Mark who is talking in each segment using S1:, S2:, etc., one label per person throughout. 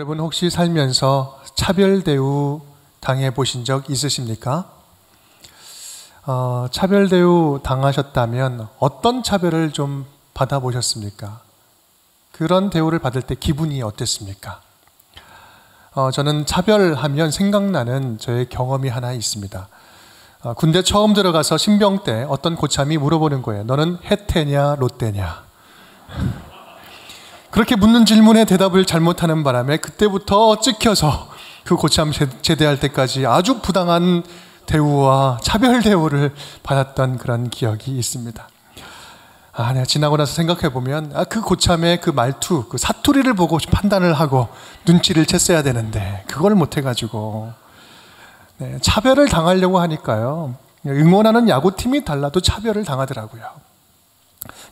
S1: 여러분 혹시 살면서 차별 대우 당해 보신 적 있으십니까? 차별 대우 당하셨다면 어떤 차별을 좀 받아보셨습니까? 그런 대우를 받을 때 기분이 어땠습니까? 저는 차별하면 생각나는 저의 경험이 하나 있습니다. 군대 처음 들어가서 신병 때 어떤 고참이 물어보는 거예요. 너는 해태냐 롯데냐? 그렇게 묻는 질문에 대답을 잘못하는 바람에 그때부터 찍혀서 그 고참 제대할 때까지 아주 부당한 대우와 차별 대우를 받았던 그런 기억이 있습니다. 내가 지나고 나서 생각해보면 그 고참의 그 말투, 그 사투리를 보고 판단을 하고 눈치를 챘어야 되는데 그걸 못해가지고 차별을 당하려고 하니까요, 응원하는 야구팀이 달라도 차별을 당하더라고요.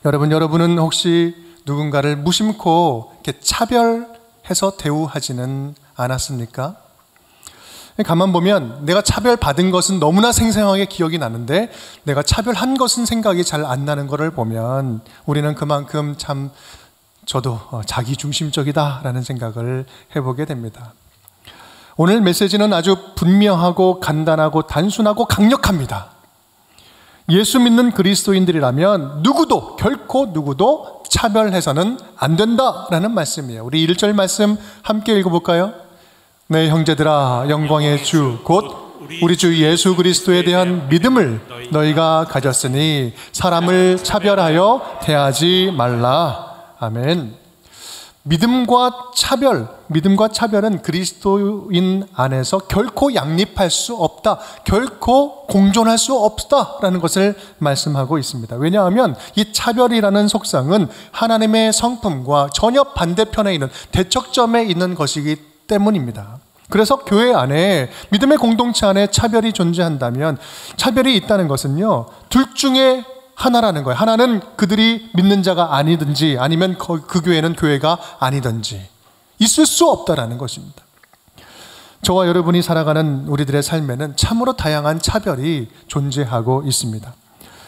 S1: 여러분은 혹시 누군가를 무심코 이렇게 차별해서 대우하지는 않았습니까? 가만 보면 내가 차별받은 것은 너무나 생생하게 기억이 나는데 내가 차별한 것은 생각이 잘 안 나는 것을 보면 우리는 그만큼 참 저도 자기중심적이다라는 생각을 해보게 됩니다. 오늘 메시지는 아주 분명하고 간단하고 단순하고 강력합니다. 예수 믿는 그리스도인들이라면 결코 누구도 차별해서는 안 된다라는 말씀이에요. 우리 1절 말씀 함께 읽어볼까요? 네, 형제들아, 영광의 주 곧 우리 주 예수 그리스도에 대한 믿음을 너희가 가졌으니 사람을 차별하여 대하지 말라. 아멘. 믿음과 차별은 그리스도인 안에서 결코 양립할 수 없다, 결코 공존할 수 없다라는 것을 말씀하고 있습니다. 왜냐하면 이 차별이라는 속성은 하나님의 성품과 전혀 반대편에 있는 대척점에 있는 것이기 때문입니다. 그래서 교회 안에, 믿음의 공동체 안에 차별이 존재한다면, 차별이 있다는 것은요, 둘 중에 하나라는 거예요. 하나는 그들이 믿는 자가 아니든지 아니면 그 교회는 교회가 아니든지 있을 수 없다라는 것입니다. 저와 여러분이 살아가는 우리들의 삶에는 참으로 다양한 차별이 존재하고 있습니다.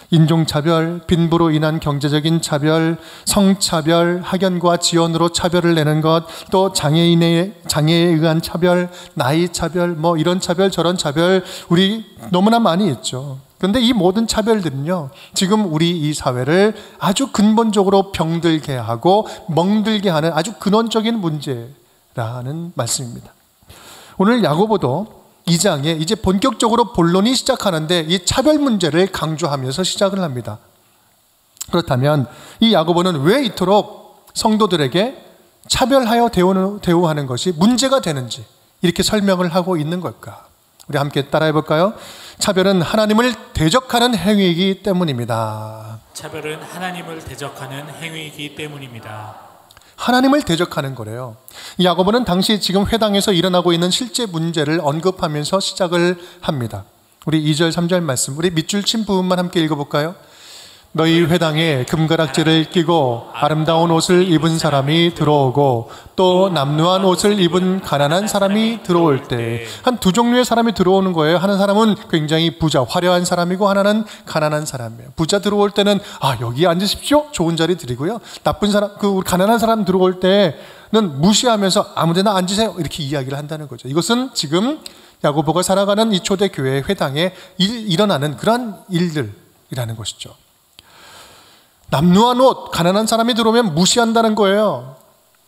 S1: 인종차별, 빈부로 인한 경제적인 차별, 성차별, 학연과 지연으로 차별을 내는 것, 또 장애에 의한 차별, 나이 차별, 이런 차별 저런 차별 우리 너무나 많이 있죠. 그런데 이 모든 차별들은요, 지금 우리 이 사회를 아주 근본적으로 병들게 하고 멍들게 하는 아주 근원적인 문제라는 말씀입니다. 오늘 야고보도 2장에 이제 본격적으로 본론이 시작하는데 이 차별 문제를 강조하면서 시작을 합니다. 그렇다면 이 야고보는 왜 이토록 성도들에게 차별하여 대우하는 것이 문제가 되는지 이렇게 설명을 하고 있는 걸까? 우리 함께 따라해 볼까요? 차별은 하나님을 대적하는 행위이기 때문입니다.
S2: 차별은 하나님을 대적하는 행위이기 때문입니다.
S1: 하나님을 대적하는 거래요. 야고보는 당시 지금 회당에서 일어나고 있는 실제 문제를 언급하면서 시작을 합니다. 우리 2절 3절 말씀, 우리 밑줄 친 부분만 함께 읽어볼까요? 너희 회당에 금가락지를 끼고 아름다운 옷을 입은 사람이 들어오고 또 남루한 옷을 입은 가난한 사람이 들어올 때, 한 두 종류의 사람이 들어오는 거예요. 하는 사람은 굉장히 부자, 화려한 사람이고 하나는 가난한 사람이에요. 부자 들어올 때는 여기 앉으십시오, 좋은 자리 드리고요. 나쁜 사람, 가난한 사람 들어올 때는 무시하면서 아무데나 앉으세요, 이렇게 이야기를 한다는 거죠. 이것은 지금 야고보가 살아가는 이 초대교회 회당에 일어나는 그러한 일들이라는 것이죠. 남루한 옷, 가난한 사람이 들어오면 무시한다는 거예요.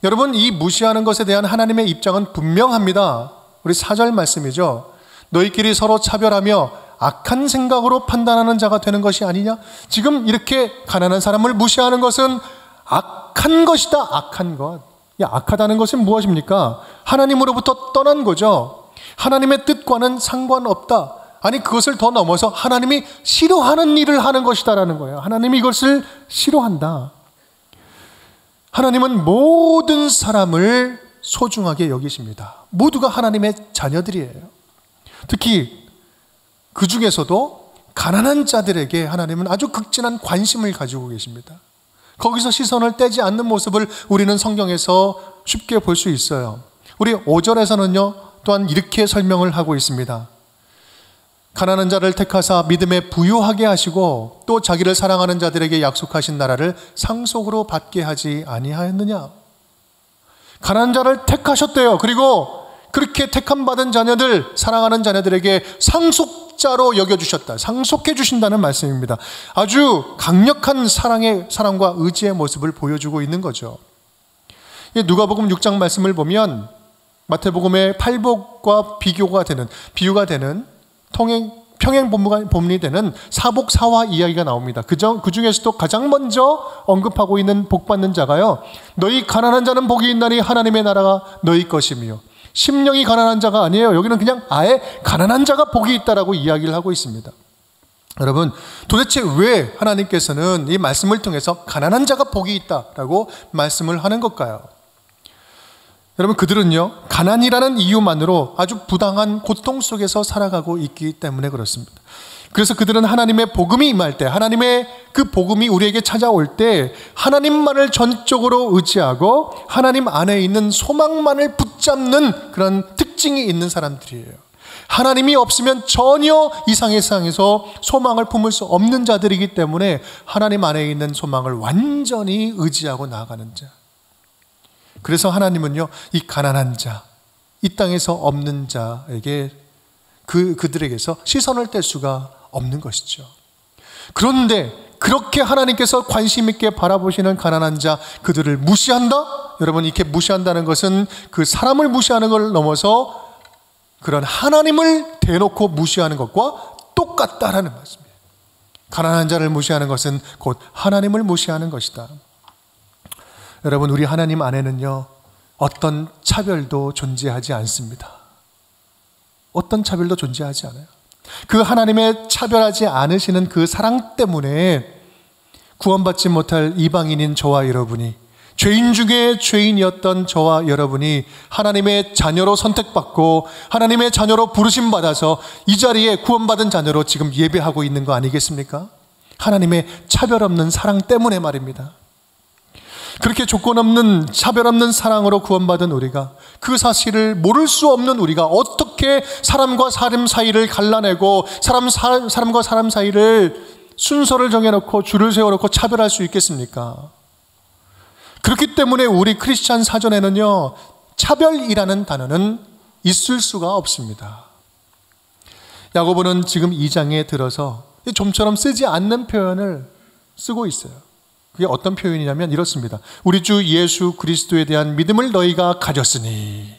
S1: 여러분, 이 무시하는 것에 대한 하나님의 입장은 분명합니다. 우리 4절 말씀이죠. 너희끼리 서로 차별하며 악한 생각으로 판단하는 자가 되는 것이 아니냐? 지금 이렇게 가난한 사람을 무시하는 것은 악한 것이다. 악한 것. 악하다는 것은 무엇입니까? 하나님으로부터 떠난 거죠. 하나님의 뜻과는 상관없다. 아니, 그것을 더 넘어서 하나님이 싫어하는 일을 하는 것이다라는 거예요. 하나님이 이것을 싫어한다. 하나님은 모든 사람을 소중하게 여기십니다. 모두가 하나님의 자녀들이에요. 특히 그 중에서도 가난한 자들에게 하나님은 아주 극진한 관심을 가지고 계십니다. 거기서 시선을 떼지 않는 모습을 우리는 성경에서 쉽게 볼 수 있어요. 우리 5절에서는요, 또한 이렇게 설명을 하고 있습니다. 가난한 자를 택하사 믿음에 부유하게 하시고 또 자기를 사랑하는 자들에게 약속하신 나라를 상속으로 받게 하지 아니하였느냐? 가난한 자를 택하셨대요. 그리고 그렇게 택함받은 자녀들, 사랑하는 자녀들에게 상속자로 여겨주셨다. 상속해 주신다는 말씀입니다. 아주 강력한 사랑과 의지의 모습을 보여주고 있는 거죠. 누가복음 6장 말씀을 보면 마태복음의 팔복과 비유가 되는 평행 본문이 되는 사복사화 이야기가 나옵니다. 그 중에서도 가장 먼저 언급하고 있는 복받는 자가요, 너희 가난한 자는 복이 있나니 하나님의 나라가 너희 것이며, 심령이 가난한 자가 아니에요. 여기는 그냥 아예 가난한 자가 복이 있다라고 이야기를 하고 있습니다. 여러분, 도대체 왜 하나님께서는 이 말씀을 통해서 가난한 자가 복이 있다라고 말씀을 하는 걸까요? 여러분, 그들은요, 가난이라는 이유만으로 아주 부당한 고통 속에서 살아가고 있기 때문에 그렇습니다. 그래서 그들은 하나님의 복음이 임할 때, 하나님의 그 복음이 우리에게 찾아올 때 하나님만을 전적으로 의지하고 하나님 안에 있는 소망만을 붙잡는 그런 특징이 있는 사람들이에요. 하나님이 없으면 전혀 이 세상에서 소망을 품을 수 없는 자들이기 때문에 하나님 안에 있는 소망을 완전히 의지하고 나아가는 자. 그래서 하나님은요, 이 가난한 자, 이 땅에서 없는 자에게 그들에게서 시선을 뗄 수가 없는 것이죠. 그런데 그렇게 하나님께서 관심 있게 바라보시는 가난한 자, 그들을 무시한다? 여러분, 이렇게 무시한다는 것은 그 사람을 무시하는 걸 넘어서 그런 하나님을 대놓고 무시하는 것과 똑같다라는 말씀이에요. 가난한 자를 무시하는 것은 곧 하나님을 무시하는 것이다. 여러분, 우리 하나님 안에는요, 어떤 차별도 존재하지 않습니다. 어떤 차별도 존재하지 않아요. 그 하나님의 차별하지 않으시는 그 사랑 때문에 구원받지 못할 이방인인 저와 여러분이, 죄인 중에 죄인이었던 저와 여러분이 하나님의 자녀로 선택받고 하나님의 자녀로 부르심받아서 이 자리에 구원받은 자녀로 지금 예배하고 있는 거 아니겠습니까? 하나님의 차별 없는 사랑 때문에 말입니다. 그렇게 조건 없는, 차별 없는 사랑으로 구원받은 우리가, 그 사실을 모를 수 없는 우리가 어떻게 사람과 사람 사이를 갈라내고 사람과 사람 사이를 순서를 정해놓고 줄을 세워놓고 차별할 수 있겠습니까? 그렇기 때문에 우리 크리스찬 사전에는요, 차별이라는 단어는 있을 수가 없습니다. 야고보는 지금 2장에 들어서 좀처럼 쓰지 않는 표현을 쓰고 있어요. 그게 어떤 표현이냐면 이렇습니다. 우리 주 예수 그리스도에 대한 믿음을 너희가 가졌으니.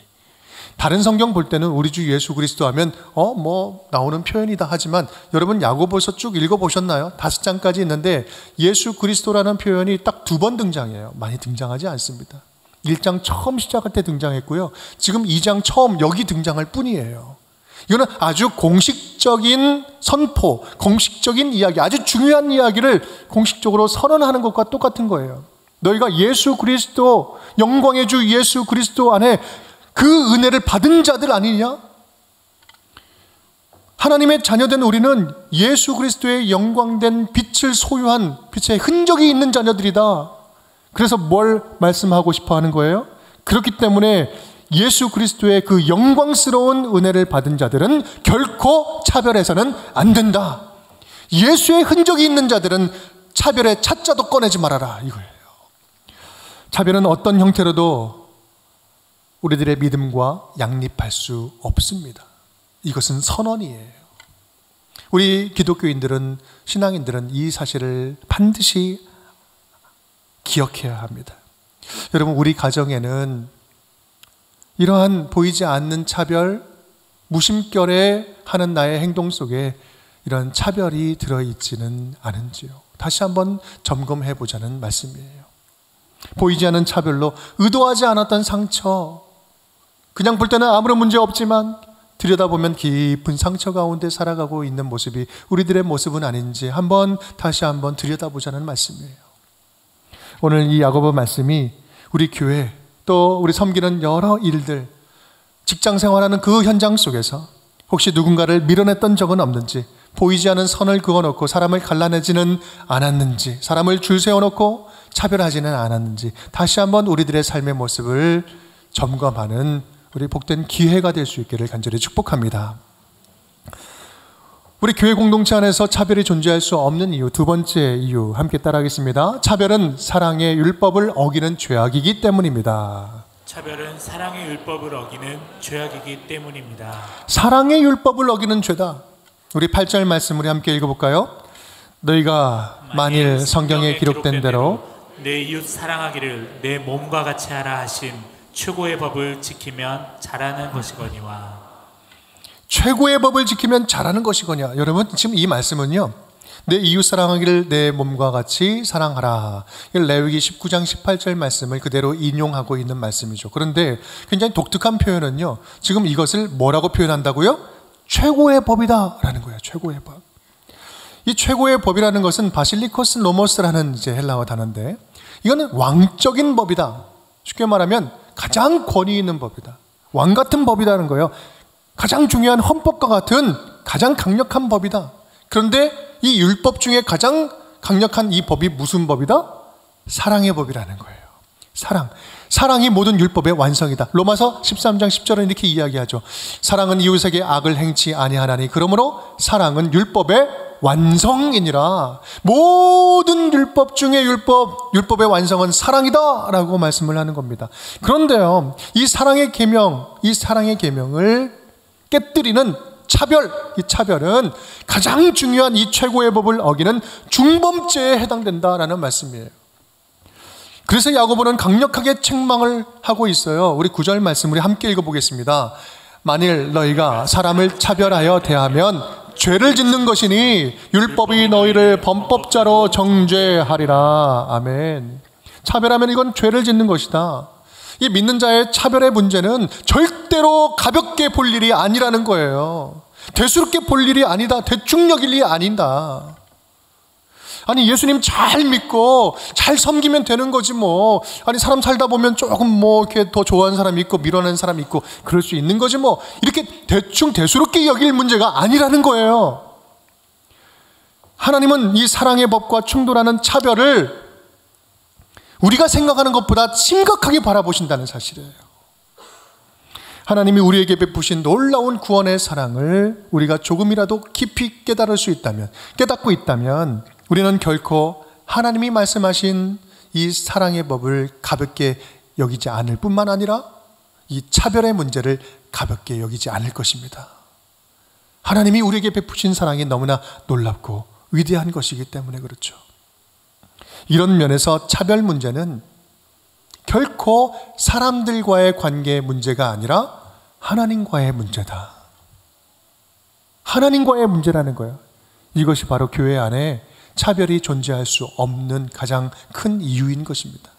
S1: 다른 성경 볼 때는 우리 주 예수 그리스도 하면 나오는 표현이다 하지만, 여러분 야고보서 쭉 읽어보셨나요? 5장까지 있는데 예수 그리스도라는 표현이 딱 2번 등장해요. 많이 등장하지 않습니다. 1장 처음 시작할 때 등장했고요, 지금 2장 처음 여기 등장할 뿐이에요. 이거는 아주 공식적인 선포, 공식적인 이야기, 아주 중요한 이야기를 공식적으로 선언하는 것과 똑같은 거예요. 너희가 예수 그리스도, 영광의 주 예수 그리스도 안에 그 은혜를 받은 자들 아니냐? 하나님의 자녀된 우리는 예수 그리스도의 영광된 빛을 소유한, 빛의 흔적이 있는 자녀들이다. 그래서 뭘 말씀하고 싶어 하는 거예요? 그렇기 때문에 예수 그리스도의 그 영광스러운 은혜를 받은 자들은 결코 차별해서는 안 된다. 예수의 흔적이 있는 자들은 차별의 차자도 꺼내지 말아라, 이거예요. 차별은 어떤 형태로도 우리들의 믿음과 양립할 수 없습니다. 이것은 선언이에요. 우리 기독교인들은, 신앙인들은 이 사실을 반드시 기억해야 합니다. 여러분, 우리 가정에는 이러한 보이지 않는 차별, 무심결에 하는 나의 행동 속에 이런 차별이 들어있지는 않은지요. 다시 한번 점검해 보자는 말씀이에요. 보이지 않는 차별로 의도하지 않았던 상처, 그냥 볼 때는 아무런 문제 없지만 들여다보면 깊은 상처 가운데 살아가고 있는 모습이 우리들의 모습은 아닌지 다시 한번 들여다보자는 말씀이에요. 오늘 이 야고보 말씀이 우리 교회, 또 우리 섬기는 여러 일들, 직장 생활하는 그 현장 속에서 혹시 누군가를 밀어냈던 적은 없는지, 보이지 않은 선을 그어놓고 사람을 갈라내지는 않았는지, 사람을 줄 세워놓고 차별하지는 않았는지, 다시 한번 우리들의 삶의 모습을 점검하는 우리 복된 기회가 될 수 있기를 간절히 축복합니다. 우리 교회 공동체 안에서 차별이 존재할 수 없는 이유, 2번째 이유 함께 따라하겠습니다. 차별은 사랑의 율법을 어기는 죄악이기 때문입니다.
S2: 차별은 사랑의 율법을 어기는 죄악이기 때문입니다.
S1: 사랑의 율법을 어기는 죄다. 우리 8절 말씀 우리 함께 읽어볼까요? 너희가 만일 성경에 기록된 대로
S2: 내 이웃 사랑하기를 내 몸과 같이 하라 하신 최고의 법을 지키면 잘하는 것이거니와.
S1: 최고의 법을 지키면 잘하는 것이거냐. 여러분 지금 이 말씀은요, 내 이웃 사랑하기를 내 몸과 같이 사랑하라, 레위기 19장 18절 말씀을 그대로 인용하고 있는 말씀이죠. 그런데 굉장히 독특한 표현은요, 지금 이것을 뭐라고 표현한다고요? 최고의 법이다 라는 거예요. 최고의 법. 이 최고의 법이라는 것은 바실리코스 노모스라는 이제 헬라어 단어인데, 이거는 왕적인 법이다. 쉽게 말하면 가장 권위 있는 법이다. 왕 같은 법이라는 거예요. 가장 중요한 헌법과 같은 가장 강력한 법이다. 그런데 이 율법 중에 가장 강력한 이 법이 무슨 법이다? 사랑의 법이라는 거예요. 사랑이 모든 율법의 완성이다. 로마서 13장 10절은 이렇게 이야기하죠. 사랑은 이웃에게 악을 행치 아니하나니 그러므로 사랑은 율법의 완성이니라. 모든 율법 중에 율법의 완성은 사랑이다 라고 말씀을 하는 겁니다. 그런데요, 이 사랑의 계명을 깨뜨리는 이 차별은 가장 중요한 이 최고의 법을 어기는 중범죄에 해당된다라는 말씀이에요. 그래서 야고보는 강력하게 책망을 하고 있어요. 우리 9절 말씀 우리 함께 읽어보겠습니다. 만일 너희가 사람을 차별하여 대하면 죄를 짓는 것이니 율법이 너희를 범법자로 정죄하리라. 아멘. 차별하면 이건 죄를 짓는 것이다. 이 믿는 자의 차별의 문제는 절대로 가볍게 볼 일이 아니라는 거예요. 대수롭게 볼 일이 아니다. 대충 여길 일이 아니다. 아니, 예수님 잘 믿고 잘 섬기면 되는 거지 뭐. 아니, 사람 살다 보면 조금 뭐 이렇게 더 좋아하는 사람이 있고 밀어내는 사람이 있고 그럴 수 있는 거지 뭐. 이렇게 대충 대수롭게 여길 문제가 아니라는 거예요. 하나님은 이 사랑의 법과 충돌하는 차별을 우리가 생각하는 것보다 심각하게 바라보신다는 사실이에요. 하나님이 우리에게 베푸신 놀라운 구원의 사랑을 우리가 조금이라도 깊이 깨닫고 있다면 우리는 결코 하나님이 말씀하신 이 사랑의 법을 가볍게 여기지 않을 뿐만 아니라 이 차별의 문제를 가볍게 여기지 않을 것입니다. 하나님이 우리에게 베푸신 사랑이 너무나 놀랍고 위대한 것이기 때문에 그렇죠. 이런 면에서 차별 문제는 결코 사람들과의 관계의 문제가 아니라 하나님과의 문제다. 하나님과의 문제라는 거예요. 이것이 바로 교회 안에 차별이 존재할 수 없는 가장 큰 이유인 것입니다.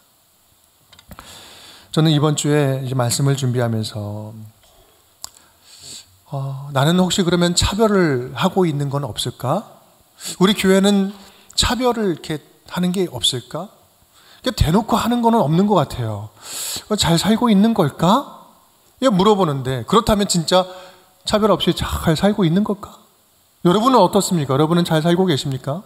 S1: 저는 이번 주에 이제 말씀을 준비하면서 나는 혹시 그러면 차별을 하고 있는 건 없을까? 우리 교회는 차별을 이렇게 하는 게 없을까? 대놓고 하는 거는 없는 것 같아요. 잘 살고 있는 걸까? 물어보는데, 그렇다면 진짜 차별 없이 잘 살고 있는 걸까? 여러분은 어떻습니까? 여러분은 잘 살고 계십니까?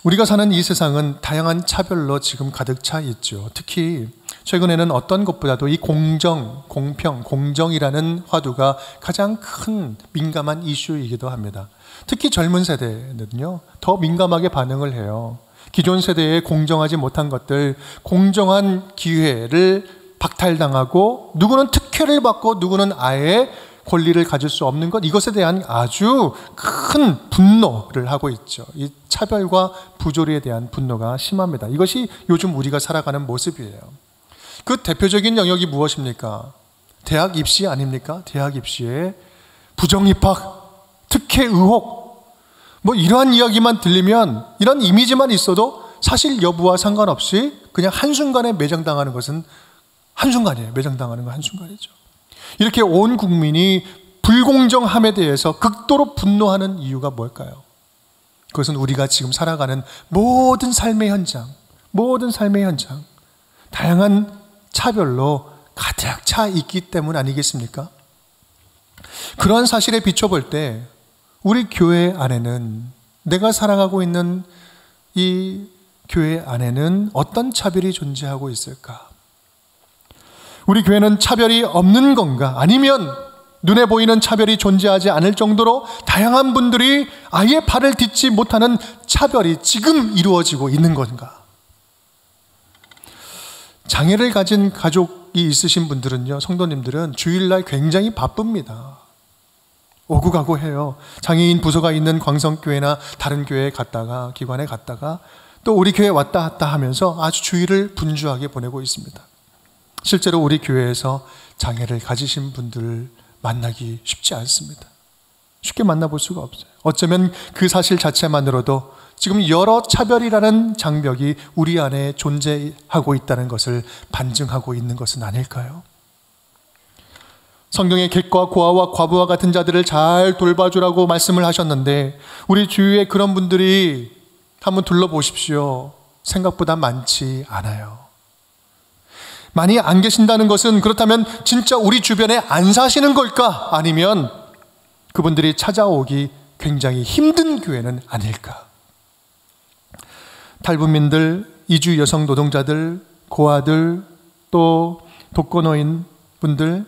S1: 우리가 사는 이 세상은 다양한 차별로 지금 가득 차 있죠. 특히 최근에는 어떤 것보다도 이 공정, 공평, 공정이라는 화두가 가장 큰 민감한 이슈이기도 합니다. 특히 젊은 세대는요, 더 민감하게 반응을 해요. 기존 세대에 공정하지 못한 것들, 공정한 기회를 박탈당하고 누구는 특혜를 받고 누구는 아예 권리를 가질 수 없는 것, 이것에 대한 아주 큰 분노를 하고 있죠. 이 차별과 부조리에 대한 분노가 심합니다. 이것이 요즘 우리가 살아가는 모습이에요. 그 대표적인 영역이 무엇입니까? 대학 입시 아닙니까? 대학 입시에 부정입학, 특혜 의혹, 뭐 이러한 이야기만 들리면, 이런 이미지만 있어도 사실 여부와 상관없이 그냥 한순간에 매장당하는 것은 한순간이에요. 매장당하는 건 한순간이죠. 이렇게 온 국민이 불공정함에 대해서 극도로 분노하는 이유가 뭘까요? 그것은 우리가 지금 살아가는 모든 삶의 현장, 다양한 차별로 가득 차 있기 때문 아니겠습니까? 그러한 사실에 비춰볼 때 우리 교회 안에는, 내가 살아가고 있는 이 교회 안에는 어떤 차별이 존재하고 있을까? 우리 교회는 차별이 없는 건가? 아니면 눈에 보이는 차별이 존재하지 않을 정도로 다양한 분들이 아예 발을 딛지 못하는 차별이 지금 이루어지고 있는 건가? 장애를 가진 가족이 있으신 분들은요, 성도님들은 주일날 굉장히 바쁩니다. 오고 가고 해요. 장애인 부서가 있는 광성교회나 다른 교회에 갔다가, 기관에 갔다가 또 우리 교회에 왔다 갔다 하면서 아주 주일을 분주하게 보내고 있습니다. 실제로 우리 교회에서 장애를 가지신 분들을 만나기 쉽지 않습니다. 쉽게 만나볼 수가 없어요. 어쩌면 그 사실 자체만으로도 지금 여러 차별이라는 장벽이 우리 안에 존재하고 있다는 것을 반증하고 있는 것은 아닐까요? 성경의 객과 고아와 과부와 같은 자들을 잘 돌봐주라고 말씀을 하셨는데 우리 주위에 그런 분들이 한번 둘러보십시오. 생각보다 많지 않아요. 많이 안 계신다는 것은 그렇다면 진짜 우리 주변에 안 사시는 걸까? 아니면 그분들이 찾아오기 굉장히 힘든 교회는 아닐까? 탈북민들, 이주 여성 노동자들, 고아들, 또 독거노인 분들,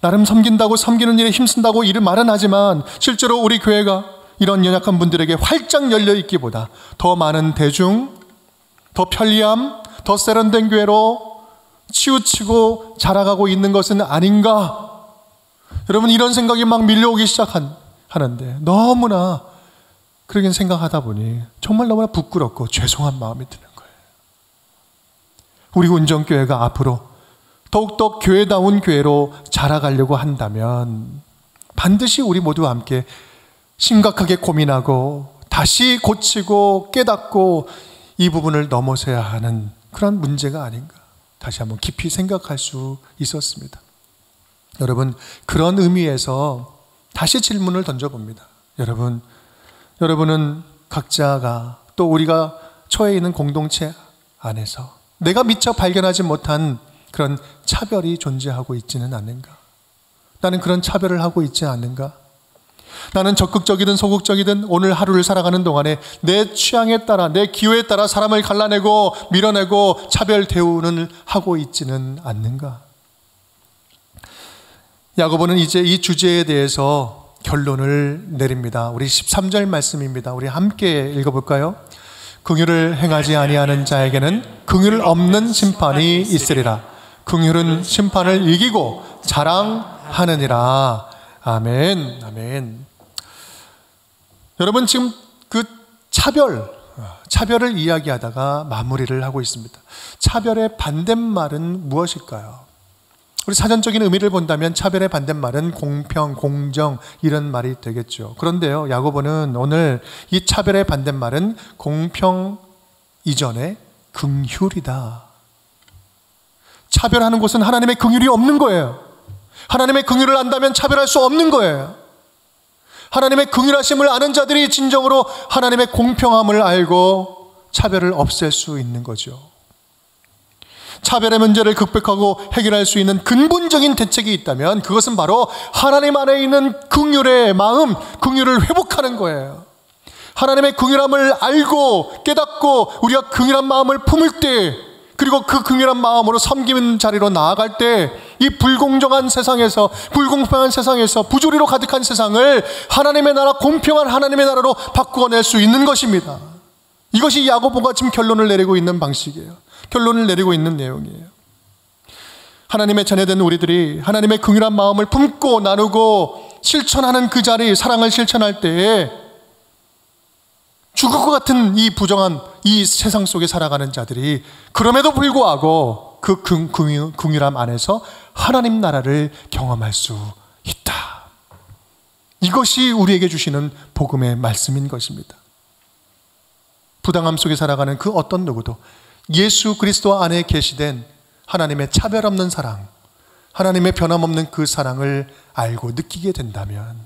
S1: 나름 섬긴다고 섬기는 일에 힘쓴다고 일을 말은 하지만 실제로 우리 교회가 이런 연약한 분들에게 활짝 열려있기보다 더 많은 대중, 더 편리함, 더 세련된 교회로 치우치고 자라가고 있는 것은 아닌가? 여러분, 이런 생각이 막 밀려오기 시작하는데 너무나 그러긴 생각하다 보니 정말 너무나 부끄럽고 죄송한 마음이 드는 거예요. 우리 운정교회가 앞으로 더욱더 교회다운 교회로 자라가려고 한다면 반드시 우리 모두 함께 심각하게 고민하고 다시 고치고 깨닫고 이 부분을 넘어서야 하는 그런 문제가 아닌가, 다시 한번 깊이 생각할 수 있었습니다. 여러분, 그런 의미에서 다시 질문을 던져봅니다. 여러분은 각자가 또 우리가 처해 있는 공동체 안에서 내가 미처 발견하지 못한 그런 차별이 존재하고 있지는 않는가? 나는 그런 차별을 하고 있지 않는가? 나는 적극적이든 소극적이든 오늘 하루를 살아가는 동안에 내 취향에 따라, 내 기호에 따라 사람을 갈라내고 밀어내고 차별 대우는 하고 있지는 않는가? 야고보는 이제 이 주제에 대해서 결론을 내립니다. 우리 13절 말씀입니다. 우리 함께 읽어볼까요? 긍휼을 행하지 아니하는 자에게는 긍휼 없는 심판이 있으리라. 긍휼은 심판을 이기고 자랑하느니라. 아멘. 아멘. 여러분, 지금 그 차별을 이야기하다가 마무리를 하고 있습니다. 차별의 반대말은 무엇일까요? 우리 사전적인 의미를 본다면 차별의 반대말은 공평, 공정 이런 말이 되겠죠. 그런데요, 야고보는 오늘 이 차별의 반대말은 공평 이전에 긍휼이다. 차별하는 것은 하나님의 긍휼이 없는 거예요. 하나님의 긍휼을 안다면 차별할 수 없는 거예요. 하나님의 긍휼하심을 아는 자들이 진정으로 하나님의 공평함을 알고 차별을 없앨 수 있는 거죠. 차별의 문제를 극복하고 해결할 수 있는 근본적인 대책이 있다면 그것은 바로 하나님 안에 있는 긍휼의 마음, 긍휼을 회복하는 거예요. 하나님의 긍휼함을 알고 깨닫고 우리가 긍휼한 마음을 품을 때, 그리고 그 긍휼한 마음으로 섬기는 자리로 나아갈 때 이 불공정한 세상에서, 불공평한 세상에서, 부조리로 가득한 세상을 하나님의 나라, 공평한 하나님의 나라로 바꾸어낼 수 있는 것입니다. 이것이 야고보가 지금 결론을 내리고 있는 방식이에요. 결론을 내리고 있는 내용이에요. 하나님의 자녀된 우리들이 하나님의 긍휼한 마음을 품고 나누고 실천하는 그 자리, 사랑을 실천할 때에 죽을 것 같은 이 부정한 이 세상 속에 살아가는 자들이 그럼에도 불구하고 그 긍휼함 안에서 하나님 나라를 경험할 수 있다. 이것이 우리에게 주시는 복음의 말씀인 것입니다. 부당함 속에 살아가는 그 어떤 누구도 예수 그리스도 안에 계시된 하나님의 차별 없는 사랑, 하나님의 변함없는 그 사랑을 알고 느끼게 된다면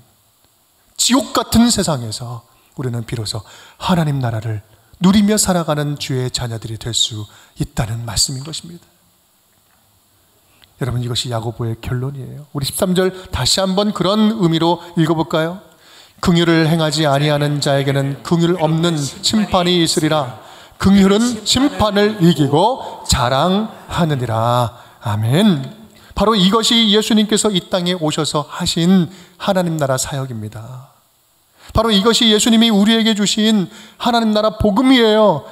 S1: 지옥 같은 세상에서 우리는 비로소 하나님 나라를 누리며 살아가는 주의 자녀들이 될 수 있다는 말씀인 것입니다. 여러분, 이것이 야고보의 결론이에요. 우리 13절 다시 한번 그런 의미로 읽어볼까요? 긍휼을 행하지 아니하는 자에게는 긍휼 없는 심판이 있으리라. 긍휼은 심판을 이기고 자랑하느니라. 아멘. 바로 이것이 예수님께서 이 땅에 오셔서 하신 하나님 나라 사역입니다. 바로 이것이 예수님이 우리에게 주신 하나님 나라 복음이에요.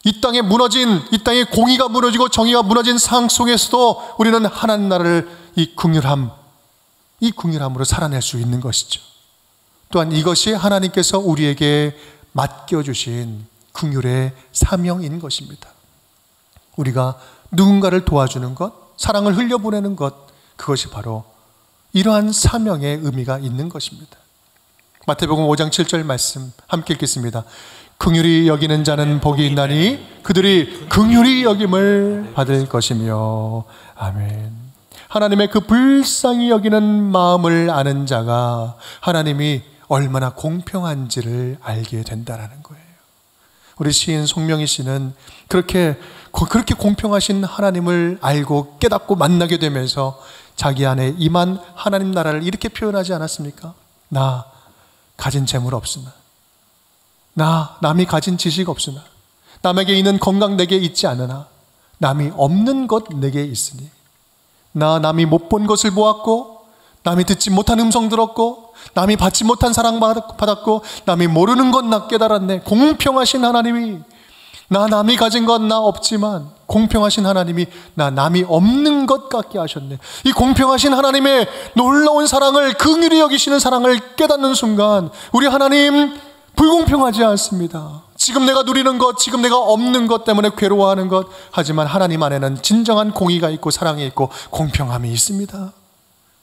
S1: 이 땅에 무너진, 이 땅에 공의가 무너지고 정의가 무너진 상황 속에서도 우리는 하나님 나라를 이 긍휼함으로 살아낼 수 있는 것이죠. 또한 이것이 하나님께서 우리에게 맡겨주신 긍휼의 사명인 것입니다. 우리가 누군가를 도와주는 것, 사랑을 흘려보내는 것, 그것이 바로 이러한 사명의 의미가 있는 것입니다. 마태복음 5장 7절 말씀 함께 읽겠습니다. 긍휼히 여기는 자는 복이 있나니 그들이 긍휼히 여김을 받을 것이며. 아멘. 하나님의 그 불쌍히 여기는 마음을 아는 자가 하나님이 얼마나 공평한지를 알게 된다는 거예요. 우리 시인 송명희 씨는 그렇게 공평하신 하나님을 알고 깨닫고 만나게 되면서 자기 안에 임한 하나님 나라를 이렇게 표현하지 않았습니까? 나 가진 재물 없으나, 나 남이 가진 지식 없으나, 남에게 있는 건강 내게 있지 않으나 남이 없는 것 내게 있으니, 나 남이 못 본 것을 보았고, 남이 듣지 못한 음성 들었고, 남이 받지 못한 사랑 받았고, 남이 모르는 것 나 깨달았네. 공평하신 하나님이, 나 남이 가진 것 나 없지만 공평하신 하나님이 나 남이 없는 것 같게 하셨네. 이 공평하신 하나님의 놀라운 사랑을, 긍휼히 여기시는 사랑을 깨닫는 순간 우리 하나님 불공평하지 않습니다. 지금 내가 누리는 것, 지금 내가 없는 것 때문에 괴로워하는 것, 하지만 하나님 안에는 진정한 공의가 있고 사랑이 있고 공평함이 있습니다.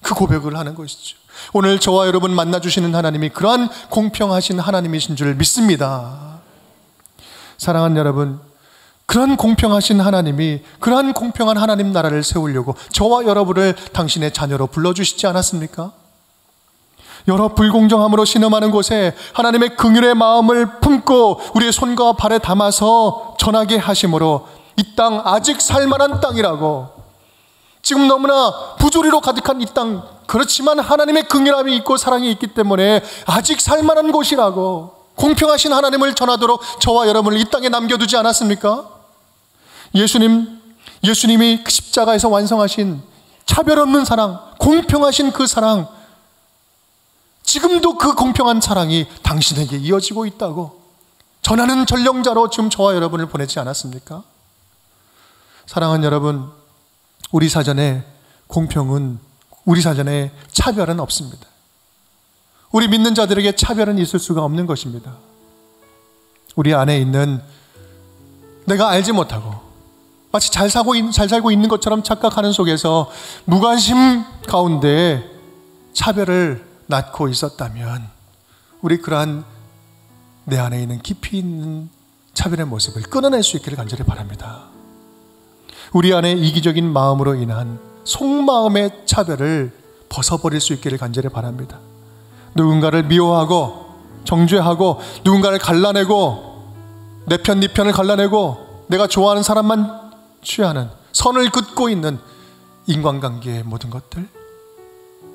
S1: 그 고백을 하는 것이죠. 오늘 저와 여러분 만나주시는 하나님이 그러한 공평하신 하나님이신 줄 믿습니다. 사랑하는 여러분, 그런 공평하신 하나님이 그러한 공평한 하나님 나라를 세우려고 저와 여러분을 당신의 자녀로 불러주시지 않았습니까? 여러 불공정함으로 신음하는 곳에 하나님의 긍휼의 마음을 품고 우리의 손과 발에 담아서 전하게 하심으로 이 땅 아직 살만한 땅이라고, 지금 너무나 부조리로 가득한 이 땅, 그렇지만 하나님의 긍휼함이 있고 사랑이 있기 때문에 아직 살만한 곳이라고 공평하신 하나님을 전하도록 저와 여러분을 이 땅에 남겨두지 않았습니까? 예수님이 그 십자가에서 완성하신 차별 없는 사랑, 공평하신 그 사랑, 지금도 그 공평한 사랑이 당신에게 이어지고 있다고 전하는 전령자로 지금 저와 여러분을 보내지 않았습니까? 사랑하는 여러분, 우리 사전에 공평은, 우리 사전에 차별은 없습니다. 우리 믿는 자들에게 차별은 있을 수가 없는 것입니다. 우리 안에 있는 내가 알지 못하고 마치 잘 살고 있는 것처럼 착각하는 속에서 무관심 가운데 차별을 낳고 있었다면 우리 그러한 내 안에 있는 깊이 있는 차별의 모습을 끊어낼 수 있기를 간절히 바랍니다. 우리 안에 이기적인 마음으로 인한 속마음의 차별을 벗어버릴 수 있기를 간절히 바랍니다. 누군가를 미워하고 정죄하고 누군가를 갈라내고 내 편 네 편을 갈라내고 내가 좋아하는 사람만 취하는 선을 긋고 있는 인간관계의 모든 것들,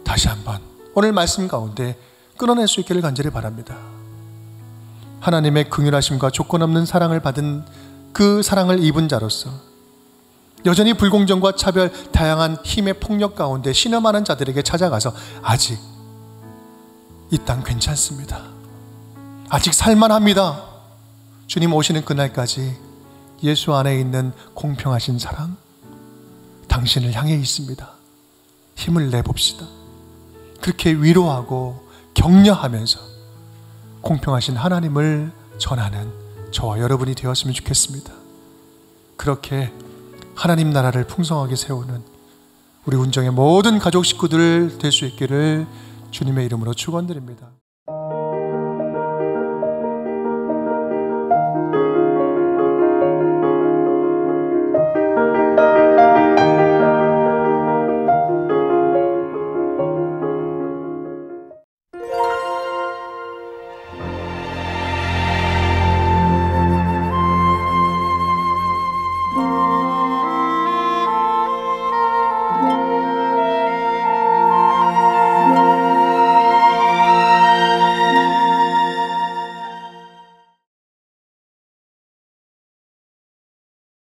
S1: 다시 한번 오늘 말씀 가운데 끊어낼 수 있기를 간절히 바랍니다. 하나님의 긍휼하심과 조건 없는 사랑을 받은 그 사랑을 입은 자로서 여전히 불공정과 차별, 다양한 힘의 폭력 가운데 신음하는 자들에게 찾아가서 아직 이 땅 괜찮습니다, 아직 살만합니다, 주님 오시는 그날까지 예수 안에 있는 공평하신 사랑 당신을 향해 있습니다, 힘을 내봅시다. 그렇게 위로하고 격려하면서 공평하신 하나님을 전하는 저와 여러분이 되었으면 좋겠습니다. 그렇게 하나님 나라를 풍성하게 세우는 우리 운정의 모든 가족 식구들 될 수 있기를 주님의 이름으로 축원드립니다.